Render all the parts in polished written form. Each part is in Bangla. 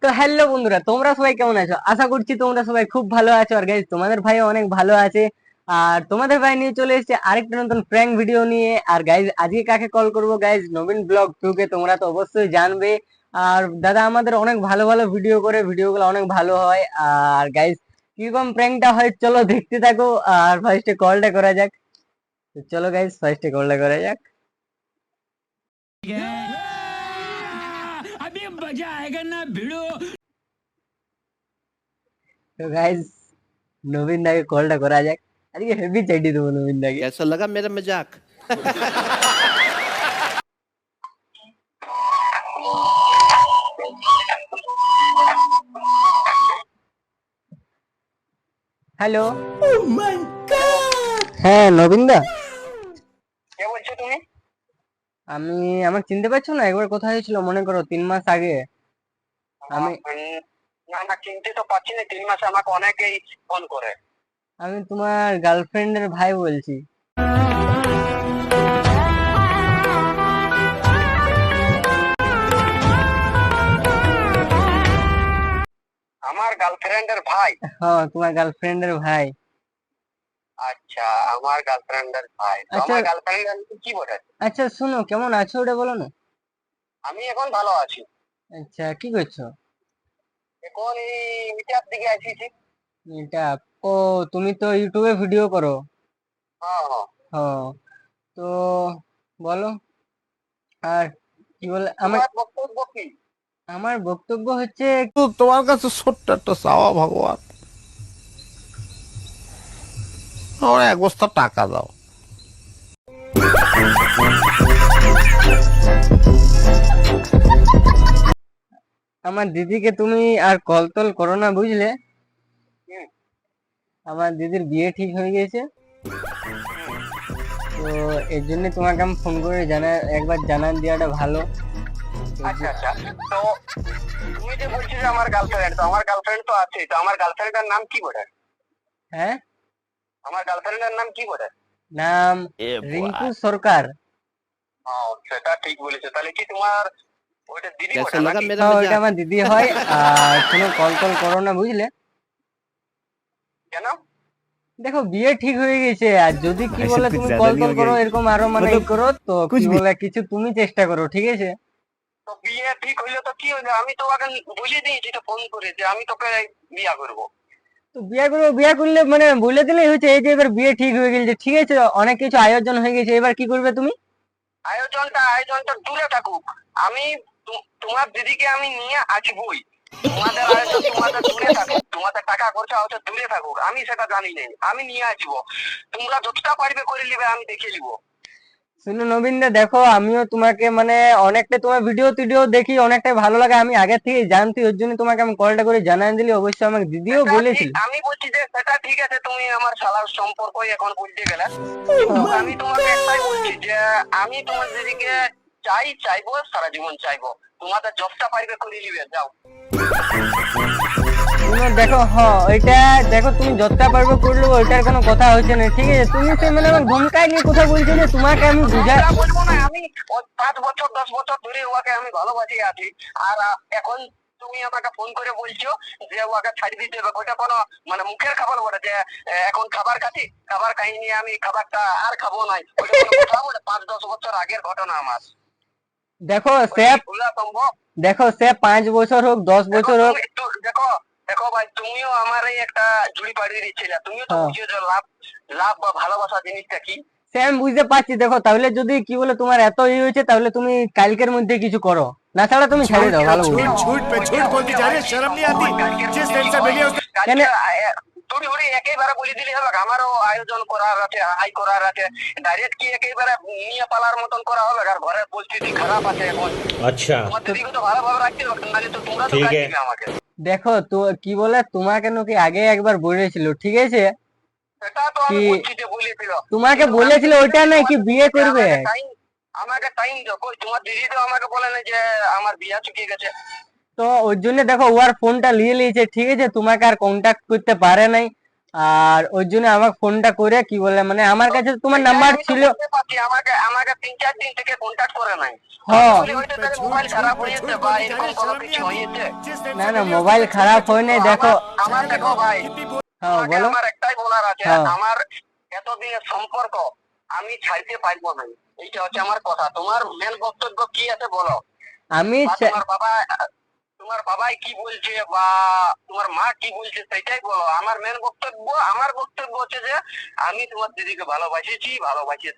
তো হ্যালো বন্ধুরা, তোমরা সবাই কেমন আছো? আশা করছি তোমরা সবাই খুব ভালো আছো। আর গাইজ, তোমাদের ভাই অনেক ভালো আছে। আর তোমাদের ভাই নিয়ে চলে এসেছে আরেকটা নতুন প্র্যাঙ্ক ভিডিও নিয়ে। আর গাইজ, আজকে কাকে কল করবো? গাইজ, নবীন ব্লগ 2 কে তোমরা তো অবশ্যই জানবে। আর দাদা আমাদের অনেক ভালো ভালো ভিডিও করে, ভিডিওগুলো অনেক ভালো হয়। আর গাইজ, কিরকম প্র্যাঙ্কটা হয় চলো দেখতে থাকো। আর ফার্স্টে কলটা করা যাক। তো চলো গাইজ, ফার্স্টে কলটা করা যাক। अभी मजा आएगा ना भिड़ो। তো গাইজ, নবীন দাকে কলটা করা যাক। আজকে হেভি চাইটি দেবো নবীন দাকে। कैसा लगा मेरा मजाक? হ্যালো। হ্যাঁ নবীন দা, কে বলছো তুমি? আমি আমাকে চিনতে পারছো না? একবার কথা হয়েছিল মনে করো 3 মাস আগে। আমি না না, চিনতে তো পারছি না। 3 মাসে আমাকে অনেকেই ফোন করে। আমি তোমার গার্লফ্রেন্ডের ভাই বলছি। আমার গার্লফ্রেন্ডের ভাই? হ্যাঁ, তোমার গার্লফ্রেন্ডের ভাই। আচ্ছা, আমার গার্লফ্রেন্ডের ভাই তো আচ্ছা আমার গার্লফ্রেন্ড কি বলে? আচ্ছা, শোনো, কেমন আছো ওটা বলো না। আমি এখন ভালো আছি। আচ্ছা, কি করছো? এখন এই মিটার দিকে আসিছি। এটা, ও, তুমি তো ইউটিউবে ভিডিও করো। হ্যাঁ হ্যাঁ। হ্যাঁ, তো বলো। আর কি বলে আমার তোমার বক্তব্য কি? আমার বক্তব্য হচ্ছে, তো তোমার কাছে ছোট্ট একটা চাওয়া ভগবান, আমার 1 বস্তা টাকা দাও। আমার দিদিকে তুমি আর কল টল করো না, বুঝলে? হুম, আমার দিদির বিয়ে ঠিক হয়ে গেছে। তো এর জন্য তোমাকে আমি ফোন করে একবার জানান দেওয়াটা ভালো। আচ্ছা আচ্ছা। তো তুমি যে বলছো যে আমার গার্লফ্রেন্ড, তো আমার গার্লফ্রেন্ড তো আছে, তো আমার গার্লফ্রেন্ডের নাম কি বলে? হ্যাঁ, আমার গার্লফ্রেন্ডের নাম কি বলে? নাম রিঙ্কু সরকার। সেটা ঠিক বলেছো। তাহলে কি তোমার ওইটা দিদি বলে कैसा लगा নাকি? मेरा হ্যাঁ, ওইটা मजाक? আমার দিদি হয়। আর কোনো কল টল করো না, বুঝলে? কেন? দেখো, বিয়ে ঠিক হয়ে গেছে। আর যদি কি भाई বলে सब कुछ তুমি ज्यादा কল नहीं টল हो করো गया? এরকম আরো মানে मतलब করো, তো कुछ কি भी। বলে কিছু তুমি চেষ্টা করো, ঠিক আছে? তো বিয়ে ঠিক হইলে তো কি হইলো? আমি তো আগে বুঝিয়ে দিয়েছি তো ফোন করে যে আমি তোকে বিয়া করবো। তো বিয়ে করবো, বিয়ে করলে মানে বলে দিলেই হচ্ছে এই যে এবার বিয়ে ঠিক হয়ে গেছে, ঠিক আছে, অনেক কিছু আয়োজন হয়ে গেছে, এবার কি করবে তুমি? আয়োজনটা দূরে থাকুক। আমি তোমার দিদিকে আমি নিয়ে আসবই। তোমাদের আয়োজন তোমাদের দূরে থাকুক, তোমাদের টাকা খরচা হচ্ছে দূরে থাকুক, আমি সেটা জানি না। আমি নিয়ে আসবো, তোমরা যতটা পারবে করে নিবে, আমি দেখে নিবো। শুনো নবীন দা, দেখো আমিও তোমাকে মানে অনেকটা তোমার ভিডিও টিডিও দেখি, অনেকটাই ভালো লাগে, আমি আগে থেকে জানতি, ওর জন্য তোমাকে আমি কলটা করে জানাই দিলি। অবশ্যই আমাকে দিদিও সেটা ঠিক, বলেছিল। আমি বলছি যে সেটা ঠিক আছে, তুমি আমার শালার সম্পর্ক এখন বলতে গেলে। কিন্তু আমি তোমাকে একটাই বলছি যে আমি তোমার দিদিকে চাইবো, সারা জীবন চাইবো। তোমাদের জবটা পারবে করে নিবে, যাও। তুমি দেখো, হ্যাঁ ওইটা দেখো, তুমি যতটা পারবে করলো, ওইটার কোনো কথা হচ্ছে না, ঠিক আছে? তুমি সে মানে আমার ধমকাই নিয়ে কথা বলছো যে তোমাকে আমি আমরা বলবো না, আমি 5 বছর 10 বছর ধরে ওকে আমি ভালোবাসি আছি। আর এখন তুমি আমাকে ফোন করে বলছো যে ওকে ছাড়ি দিতে হবে। ওইটা কোনো মানে মুখের খাবার বলে যে এখন খাবার খাচ্ছি, খাবার খাইনি, আমি খাবারটা আর খাবো নাই, ওইটা কোনো কথা বলে? 5-10 বছর আগের ঘটনা আমার। দেখো সে ওইটা কি ভোলা সম্ভব? দেখো সে 5 বছর হোক 10 বছর হোক। একটু দেখো, দেখো ভাই, তুমিও আমার এই একটা জুড়ি পাড়িয়ে দিচ্ছিলে। তুমিও তো হ্যাঁ, বুঝিও যে লাভ লাভ বা ভালোবাসা জিনিসটা কি। সে আমি বুঝতে পারছি। দেখো, তাহলে যদি কি বলে তোমার এত ইয়ে হয়েছে, তাহলে তুমি কালকের মধ্যে কিছু করো, না ছাড়া তুমি ছাড়িয়ে দাও, ভালো বলছো। झूठ पे झूठ बोलती जा रही है, शर्म नहीं आती? जिस दिन से मिली उसके কেন? তুমি হলে একেবারে বলে দিলে হবে? আমারও আয়োজন করার আছে, আয় করার আছে। ডাইরেক্ট কি একেবারে নিয়ে পালার মতন করা হবে? আর ঘরের পরিস্থিতি খারাপ আছে এখন। अच्छा তোমার দিদিকে তো ভালোভাবে রাখতে হবে, নাহলে তো তোমরা তো ठीक গালি है। দিবে আমাকে। দেখো তো কি বলে, তোমাকে নাকি আগে একবার বলেছিল, ঠিক আছে? সেটা তো আমি কি বলছি যে বলেছিল। তোমাকে কিন্তু বলেছিল আমি ওইটা নাই কি বিয়ে করবে? আমাকে টাইম দাও। কই তোমার দিদি তো আমাকে বলে না যে আমার বিয়া চুকিয়ে গেছে। তো ওর জন্য দেখো, ওর ফোনটা নিয়ে নিয়েছে, ঠিক আছে? তোমাকে আর কন্টাক্ট করতে পারে নাই। আর ওই জন্য আমার ফোনটা করে কি বলে মানে আমার কাছে তোমার নাম্বার আমি তো ছিল। বুঝতে পারছি, আমাকে আমাকে 3-4 দিন থেকে কন্টাক্ট করে নাই। হ্যাঁ। আমি বলি হয়তো তাদের মোবাইল খারাপ হয়েছে বা এরকম কোনো কিছু হয়েছে। না না, মোবাইল খারাপ হয় নাই, দেখো। আমার দেখো ভাই, হ্যাঁ তোমাকে বলো। আমার একটাই বলার আছে, হ্যাঁ। আমার এতদিনের সম্পর্ক আমি ছাড়তে পারবো না। এইটা হচ্ছে আমার কথা। তোমার মেন বক্তব্য কি আছে বলো? আমি বা তোমার বাবাই কি বলছে বা তোমার মা কি বলছে সেটাই বলো। আমার বক্তব্য হচ্ছে যে আমি তোমার দিদিকে ভালোবাসি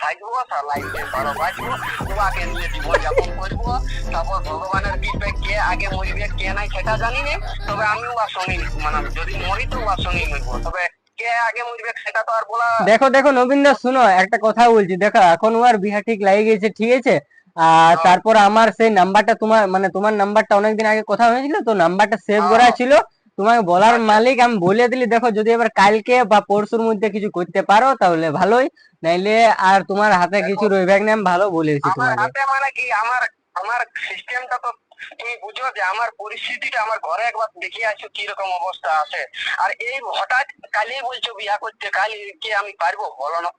থাকবো, লাইফে ভালোবাসবো, তোমাকে নিয়ে জীবন যাপন করবো। তারপর ভগবানের কৃপায় কে আগে মরিবে কে নাই সেটা জানি না, তবে আমি ওর সঙ্গে মানে যদি মরি তো ওর সঙ্গেই মরবো, তবে কে আগে মরিবে সেটা তো আর বলা। দেখো দেখো নবীন দা, শুনো একটা কথা বলছি, দেখো এখন ওর বিহা ঠিক লাগিয়ে গেছে, ঠিক আছে। আর তারপর আমার সেই নাম্বারটা তোমার মানে তোমার নাম্বারটা অনেকদিন আগে কথা হয়েছিল তো, নাম্বারটা সেভ করা ছিল। তোমাকে বলার মালিক আমি বলে দিলি, দেখো যদি এবার কালকে বা পরশুর মধ্যে কিছু করতে পারো তাহলে ভালোই, নাইলে আর তোমার হাতে কিছু রইবে না, আমি ভালো বলেছি আমার তোমাকে। হাতে মানে কি, আমার আমার সিস্টেমটা তো তুমি বুঝো যে আমার পরিস্থিতিটা আমার ঘরে একবার দেখে আসো কিরকম অবস্থা আছে। আর এই হঠাৎ কালই বলছো বিয়া করতে, কাল কি আমি পারবো বলো না?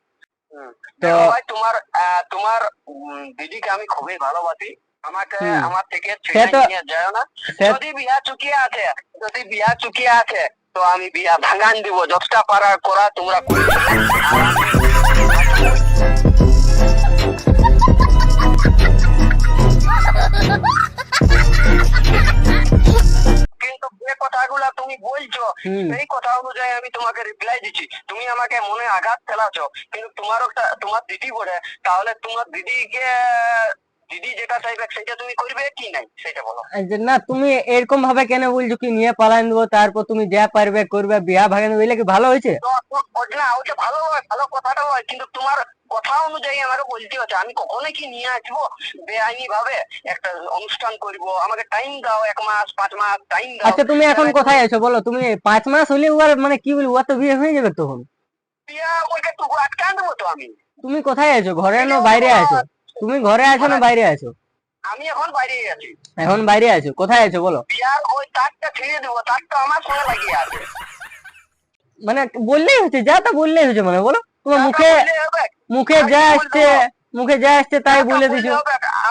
দেখো ভাই, তোমার দিদিকে আমি খুবই ভালোবাসি। আমাকে আমার থেকে ছেড়ে নিয়ে যায় না। যদি বিয়া চুকিয়ে আছে তো আমি বিয়া ভাঙান দিব, যতটা পারার করা তোমরা করবে। কিন্তু যে কথাগুলা তুমি বলছো সেই কথা অনুযায়ী আমি তোমাকে রিপ্লাই দিচ্ছি, তুমি আমাকে মনে আঘাত ফেলাছো। কিন্তু তোমার দিদি বলে, তাহলে তোমার দিদি যেটা চাইবে সেটা তুমি করবে কি নাই সেটা বলো। না তুমি এরকম ভাবে কেন বলছো কি নিয়ে পালান দেবো, তারপর তুমি যা পারবে করবে, বিয়া ভাগান দিলে কি ভালো হয়েছে? না ওটা ভালো হয়, ভালো কথাটা হয়, কিন্তু তোমার কথা অনুযায়ী আমাকে বলতে হচ্ছে। আমি কখনোই কি নিয়ে আসবো বেআইনি ভাবে একটা অনুষ্ঠান করব? আমাকে টাইম দাও, 1 মাস 5 মাস টাইম দাও। আচ্ছা তুমি এখন কোথায় আছো বলো? তুমি 5 মাস হলে ওর মানে কি বলবো, ওর তো বিয়ে হয়ে যাবে তখন। বিয়া ওকে তো আটকান দেবো তো আমি। তুমি কোথায় আছো, ঘরে না বাইরে আছো? তুমি ঘরে আছো না বাইরে আছো? আমি এখন বাইরে আছি। এখন বাইরে আছো, কোথায় আছো বলো? বিয়ার ওই তারটা ছিঁড়ে দেবো, তারটা আমার সঙ্গে লাগিয়ে আছে। মানে বললেই হচ্ছে, যা তা বললেই হচ্ছে মানে বলো, তোমার মুখে মুখে যা আসছে, মুখে যা আসছে তাই বলে দিছো।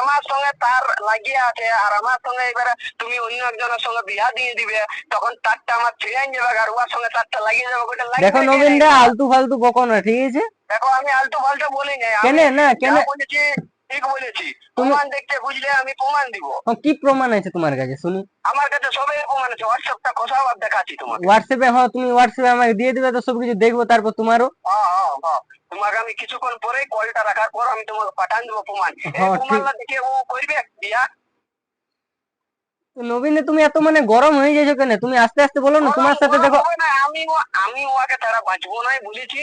আমার সঙ্গে তার লাগিয়ে আছে, আর আমার সঙ্গে এবারে তুমি অন্য একজনের সঙ্গে বিয়া দিয়ে দিবে, তখন তারটা আমার ছিঁড়ে যাবে আর ওর সঙ্গে তারটা লাগিয়ে যাবে। ওটা দেখো নবীন দা, আলতু ফালতু বকো না, ঠিক আছে? দেখো আমি আলতু ফালতু বলি নাই, কেন না কেন বলেছি ঠিক বলেছি। প্রমাণ দেখতে বুঝলে আমি প্রমাণ দিব। কি প্রমাণ আছে তোমার কাছে শুনি? আমার কাছে সবই প্রমাণ আছে, হোয়াটসঅ্যাপটা কোথাও দেখাচ্ছি তোমাকে। হোয়াটসঅ্যাপে? হ্যাঁ তুমি হোয়াটসঅ্যাপে আমাকে দিয়ে দিবে, তো সবকিছু দেখবো, তারপর তোমারও। তোমাকে আমি কিছুক্ষণ পরে কলটা রাখার পর আমি তোমাকে পাঠান দেবো প্রমাণ। হ্যাঁ ঠিক। প্রমাণটা দেখে ও করবে বিয়া। নবীন তুমি এত মানে গরম হয়ে যাচ্ছ কেন? তুমি আস্তে আস্তে বলো না, তোমার সাথে দেখো। আমি ওকে ছাড়া বাঁচবো নাই বলেছি,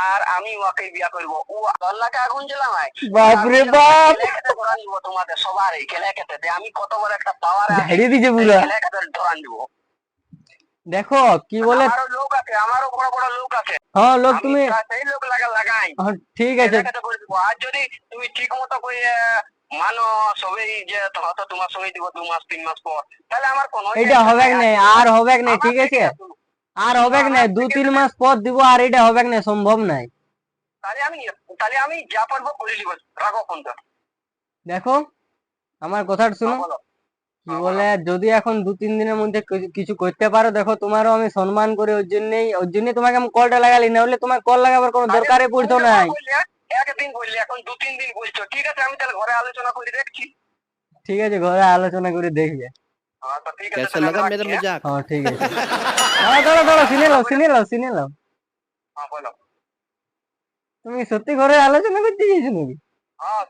আর আমি ওকে বিয়া করবো। ও আল্লাহকে আগুন জ্বালামায়। বাপরে বাপ, ধরান দিব তোমাদের সবারই খেলে খেতে। আমি কত বড় একটা পাওয়ার ঝাড়িয়ে দিছে পুরো। খেলে খেতে ধরান দিব। দেখো কি বলে, আমারও লোক আছে, আমারও বড় বড় লোক আছে। হ্যাঁ লোক তুমি সেই লোক লাগাই। ঠিক আছে। আর যদি তুমি ঠিক মতো করে মানো সবাই যে হয়তো তোমার সঙ্গে দিব 2 মাস 3 মাস পর, তাহলে আমার কোনো এটা হবে না, আর হবে না, ঠিক আছে? আর হবে না, 2-3 মাস পর দিব, আর এটা হবে না, সম্ভব নাই। তাহলে আমি যা পারবো করে দিব। রাখো ফোনটা। দেখো আমার কথাটা শুনো, বলো। কি বলে, যদি এখন 2-3 দিনের মধ্যে কিছু করতে পারো, দেখো তোমারও আমি সম্মান করি, ওর জন্যই তোমাকে আমি কলটা লাগালি, না হলে তোমার কল লাগাবার কোনো দরকারই পড়তো নাই। একদিন বললি, এখন 2-3 দিন বলছো, ঠিক আছে আমি তাহলে ঘরে আলোচনা করে দেখছি। ঠিক আছে, ঘরে আলোচনা করে দেখবে। তো ঠিক আছে, कैसा लगा मेरा मजाक? হ্যাঁ ঠিক আছে। দাঁড়াও দাঁড়াও, শুনে নাও। বলো। তুমি সত্যি ঘরে আলোচনা করতে চাইছো নাকি?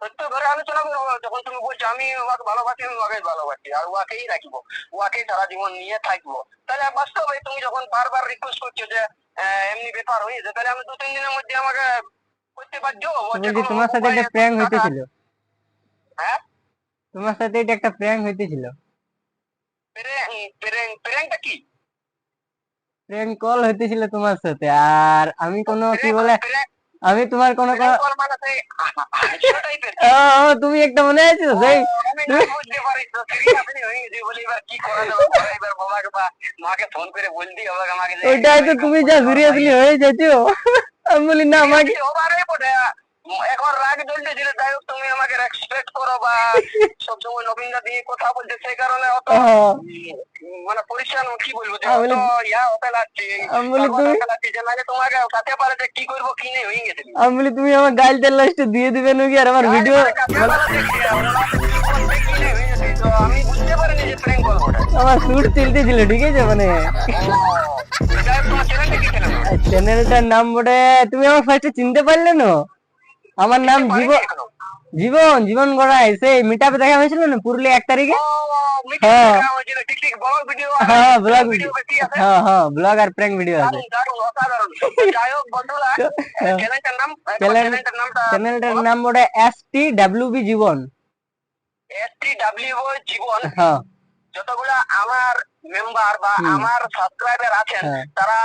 সত্য ঘরে আলোচনা করবো। যখন তুমি বলছো আমি ওকে ভালোবাসি, আমি ওকেই ভালোবাসি আর ওকেই রাখবো, ওকেই সারা জীবন নিয়ে থাকবো, তাহলে বাস্তবে তুমি যখন বারবার রিকোয়েস্ট করছো যে এমনি ব্যাপার হয়েছে, তাহলে আমি 2-3 দিনের মধ্যে আমাকে করতে পারছো। বলছি তোমার সাথে একটা প্র্যাঙ্ক হইতেছিল। হ্যাঁ, তোমার সাথে এটা একটা প্র্যাঙ্ক হইতেছিল। প্রেংটা কি? প্র্যাঙ্ক কল হইতেছিল তোমার সাথে, আর আমি কোনো কি বলে আমি তোমার কোনো prank call মানে সেই হাসিও টাইপের তুমি একটা মনে আছে সেই আমি না বুঝতে পারি তো সিরিয়াসলি হয়ে গেছি বলে এবার কি করা যাবে বলো, এবার বাবাকে বা মাকে ফোন করে বলতে হবে আমাকে যে ওইটাই তো তুমি যা সিরিয়াসলি হয়ে যাচ্ছো। আমি বলি না আমাকে ওভারে পড়ে এখন রাগ জ্বলতে ছিল, যাই হোক তুমি আমাকে রেসপেক্ট করো বা সবসময় নবীনদা দিয়ে কথা বলতে, সেই কারণে অত মানে পরিষ্কার কি বলবো যে আমি অত বলি- ইয়া হতে লাগছে আমি বলি তুমি যে না যে তোমাকে কাছে পারে যে কি করবো কি নেই হয়ে গেছে আমি বলি তুমি আমার গাইল তেল লাস্টে দিয়ে দিবে নাকি আর আমার ভিডিও তো আমি বুঝতে পারিনি যে প্রেম করবো আমার সুট চিলতেছিল, ঠিক আছে মানে তোমার চ্যানেলটা কি ছিল চ্যানেলটার নাম বটে, তুমি আমার ফার্স্টে চিনতে পারলে না? আমার নাম জীবন জীবন গড়াই, সেই মিটআপে দেখা হয়েছিল না পুরুলিয়া 1 তারিখে। হ্যাঁ হ্যাঁ ব্লগ ভিডিও, হ্যাঁ হ্যাঁ ব্লগ আর প্র্যাঙ্ক ভিডিও আছে। চ্যানেলটার নাম বটে STWB জীবন। জীবন। হ্যাঁ যতগুলা আমার মেম্বার বা আমার সাবস্ক্রাইবার আছেন হ্যাঁ। তারা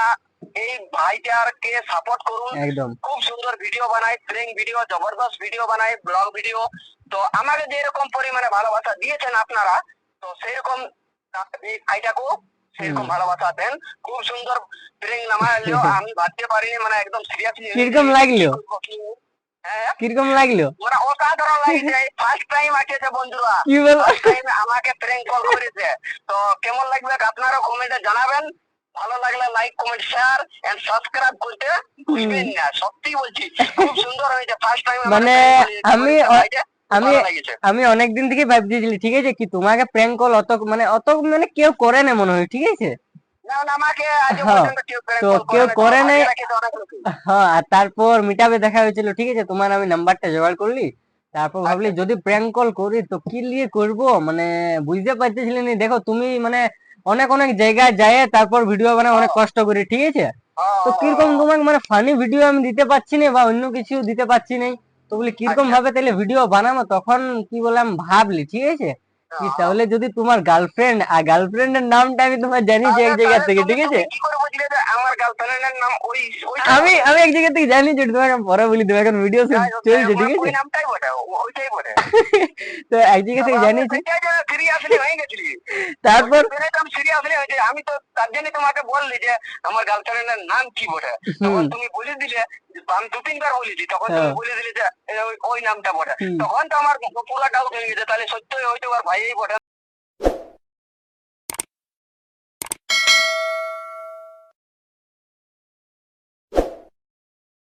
এই ভাইটারকে সাপোর্ট করুন। একদম খুব সুন্দর ভিডিও বানায়, প্রেং ভিডিও, জবরদস্ত ভিডিও বানায়, ব্লগ ভিডিও। তো আমাকে যেরকম পরিমাণে ভালোবাসা দিয়েছেন আপনারা, তো সেরকম এই ভাইটাকেও সেরকম ভালোবাসা দেন। খুব সুন্দর প্রেং নামালেও আমি ভাবতে পারিনি, মানে একদম সিরিয়াসলি কিরকম লাগলো? হ্যাঁ কিরকম লাগলো? মানে অসাধারণ লাগছে। ফার্স্ট টাইম আছে বন্ধুরা, কি বল ফার্স্ট টাইম আমাকে প্র্যাঙ্ক কল করেছে। তো কেমন লাগবে আপনারা কমেন্টে জানাবেন। ভালো লাগলে like comment share and subscribe করতে ভুলবেন না। সত্যি বলছি খুব সুন্দর হয়েছে। ফার্স্ট টাইম মানে আমি অনেকদিন থেকে ভাবছিলি, ঠিক আছে, কি তোমাকে প্র্যাঙ্ক কল অত মানে কেউ করে না মনে হয়, ঠিক আছে। না না আমাকে আজ হ্যাঁ, পর্যন্ত কেউ প্র্যাঙ্ক তো কল কেউ করে নাই। করে না। হ্যাঁ আর তারপর মিটাপে দেখা হয়েছিল, ঠিক আছে, তোমার আমি নাম্বারটা জোগাড় করলি। তারপর ভাবলি যদি প্র্যাঙ্ক কল করি তো কি নিয়ে করব, মানে বুঝতে পারতেছিলি না। দেখো তুমি মানে অনেক অনেক জায়গায় যায় তারপর ভিডিও বানায় অনেক কষ্ট করি, ঠিক আছে। তো কিরকম তোমাকে মানে ফানি ভিডিও আমি দিতে পারছি না বা অন্য কিছু দিতে পারছি না। তো বলি কিরকম ভাবে তাহলে ভিডিও বানাবো, তখন কি বললাম ভাবলি, ঠিক আছে, কি তাহলে যদি তোমার গার্লফ্রেন্ড আর গার্লফ্রেন্ডের নামটা আমি তোমার জানি যে এক জায়গা থেকে, ঠিক আছে। কি করে বুঝলে যে আমার গার্লফ্রেন্ডের নাম ওই আমি এক জায়গা থেকে জানি যে তোমাকে আমি পরে বলি, তুমি এখন ভিডিও চলছে, ঠিক আছে। ওই নামটাই বটে, ওইটাই বটে। তো এক জায়গা থেকে জানিয়েছি। সিরিয়াসলি হয়ে গেছিলি তারপর সিরিয়াসলি হয়েছে। আমি তো তার জন্য তোমাকে বললি যে আমার গার্লফ্রেন্ডের নাম কি বটে, তখন তুমি বলে দিলে। আমি 2-3 বার বলেছি, তখন তুমি বলে দিলে যে ওই নামটা বটে। তখন তো আমার পুরো ডাউট হয়ে গেছে, তাহলে সত্যি হয়তো আর ভাই বটে।